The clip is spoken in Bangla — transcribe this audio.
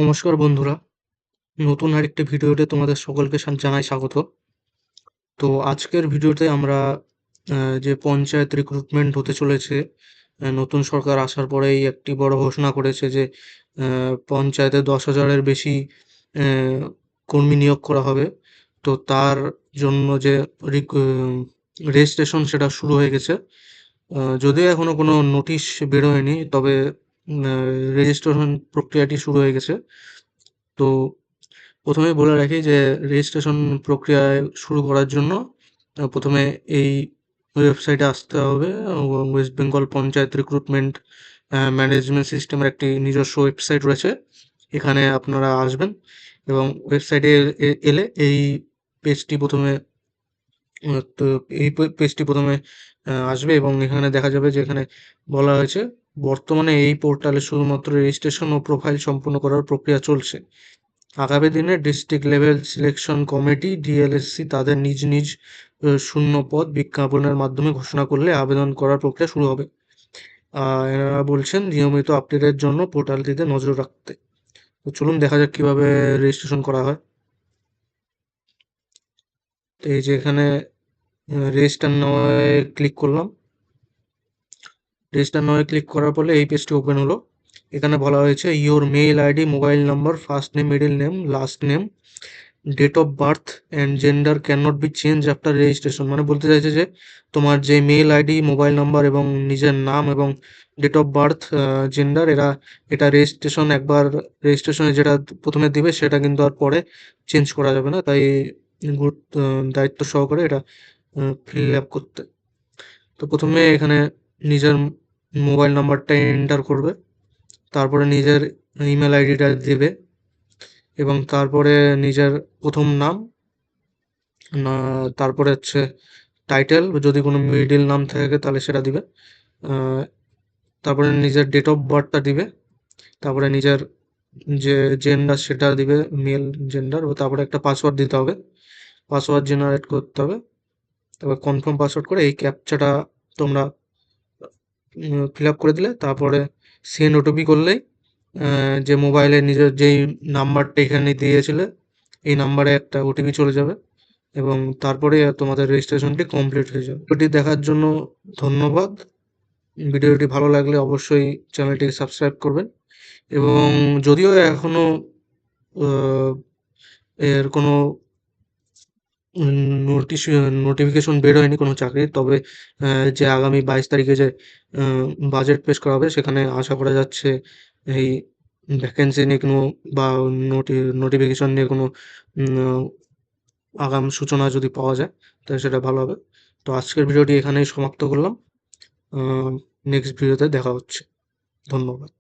নমস্কার বন্ধুরা, নতুন আরেকটি ভিডিওতে তোমাদের সকলকে জানাই স্বাগত। তো আজকের ভিডিওতে আমরা যে পঞ্চায়েত রিক্রুটমেন্ট হতে চলেছে, নতুন সরকার আসার পরেই একটি বড় ঘোষণা করেছে যে পঞ্চায়েতে 10,000-এর বেশি কর্মী নিয়োগ করা হবে। তো তার জন্য যে রেজিস্ট্রেশন সেটা শুরু হয়ে গেছে। যদিও এখনো কোনো নোটিশ বেরোয়নি, তবে রেজিস্ট্রেশন প্রক্রিয়াটি শুরু হয়ে গেছে। তো প্রথমেই বলে রাখি যে রেজিস্ট্রেশন প্রক্রিয়ায় শুরু করার জন্য প্রথমে এই ওয়েবসাইটে আসতে হবে। West Bengal panchayat recruitment management সিস্টেমের একটি নিজস্ব ওয়েবসাইট রয়েছে। এখানে আপনারা আসবেন এবং ওয়েবসাইটে এলে এই পেজটি প্রথমে তো এই পেজটি প্রথমে আসবে এবং এখানে দেখা যাবে যে এখানে বলা হয়েছে বর্তমানে এই পোর্টালে শুধুমাত্র রেজিস্ট্রেশন ও প্রোফাইল সম্পূর্ণ করার প্রক্রিয়া চলছে। আগামী দিনে ডিস্ট্রিক্ট লেভেল সিলেকশন কমিটি ডিএলএসসি তাদের নিজ নিজ শূন্য পদ বিজ্ঞাপনের মাধ্যমে ঘোষণা করলে আবেদন করার প্রক্রিয়া শুরু হবে। এনারা বলছেন নিয়মিত আপডেটের জন্য পোর্টালটিতে নজর রাখতে। তো চলুন দেখা যাক কিভাবে রেজিস্ট্রেশন করা হয়। তো এই যে এখানে রেজিস্টার নাওয়ে ক্লিক করলাম। রেজিস্টার নাওয়ে ক্লিক করার পরে এই পেজটি ওপেন হলো। এখানে বলা হয়েছে your mail ID, mobile number, first name, middle name, last name, date of birth and gender can not be change after registration. মানে বলতে চাইছে যে তোমার যে মেইল আইডি, মোবাইল নাম্বার এবং নিজের নাম এবং ডেট অফ বার্থ, জেন্ডার এটা একবার রেজিস্ট্রেশনে যেটা প্রথমে দিবে সেটা কিন্তু আর পরে চেঞ্জ করা যাবে না। তাই দায়িত্ব সহকারে এটা ফিল আপ করতে। তো প্রথমে এখানে নিজের মোবাইল নাম্বারটা এন্টার করবে, তারপরে নিজের ইমেল আইডিটা দেবে এবং তারপরে নিজের প্রথম নাম, তারপরে হচ্ছে টাইটেল, যদি কোনো মিডিল নাম থাকে তাহলে সেটা দিবে। তারপরে নিজের ডেট অফ বার্থটা দিবে, তারপরে নিজের যে জেন্ডার সেটা দিবে, মেল জেন্ডার, ও তারপরে একটা পাসওয়ার্ড দিতে হবে, পাসওয়ার্ড জেনারেট করতে হবে। তারপর কনফার্ম পাসওয়ার্ড করে এই ক্যাপচাটা তোমরা ফিল আপ করে দিলে তারপরে সেন্ড ওটিপি করলেই যে মোবাইলে নিজের যেই নাম্বারটা এখানে দিয়েছিলে এই নাম্বারে একটা ওটিপি চলে যাবে এবং তারপরে তোমাদের রেজিস্ট্রেশনটি কমপ্লিট হয়ে যাবে। ভিডিওটি দেখার জন্য ধন্যবাদ। ভিডিওটি ভালো লাগলে অবশ্যই চ্যানেলটিকে সাবস্ক্রাইব করবেন এবং যদিও এখনো এর কোনো নোটিশ নোটিফিকেশন বের হয়নি কোনো চাকরির, তবে যে আগামী 22 তারিখে যে বাজেট পেশ করা হবে সেখানে আশা করা যাচ্ছে এই ভ্যাকেন্সি নিয়ে কোনো বা নোটিফিকেশন নিয়ে কোনো আগাম সূচনা যদি পাওয়া যায় তাহলে সেটা ভালো হবে। তো আজকের ভিডিওটি এখানেই সমাপ্ত করলাম। নেক্সট ভিডিওতে দেখা হচ্ছে। ধন্যবাদ।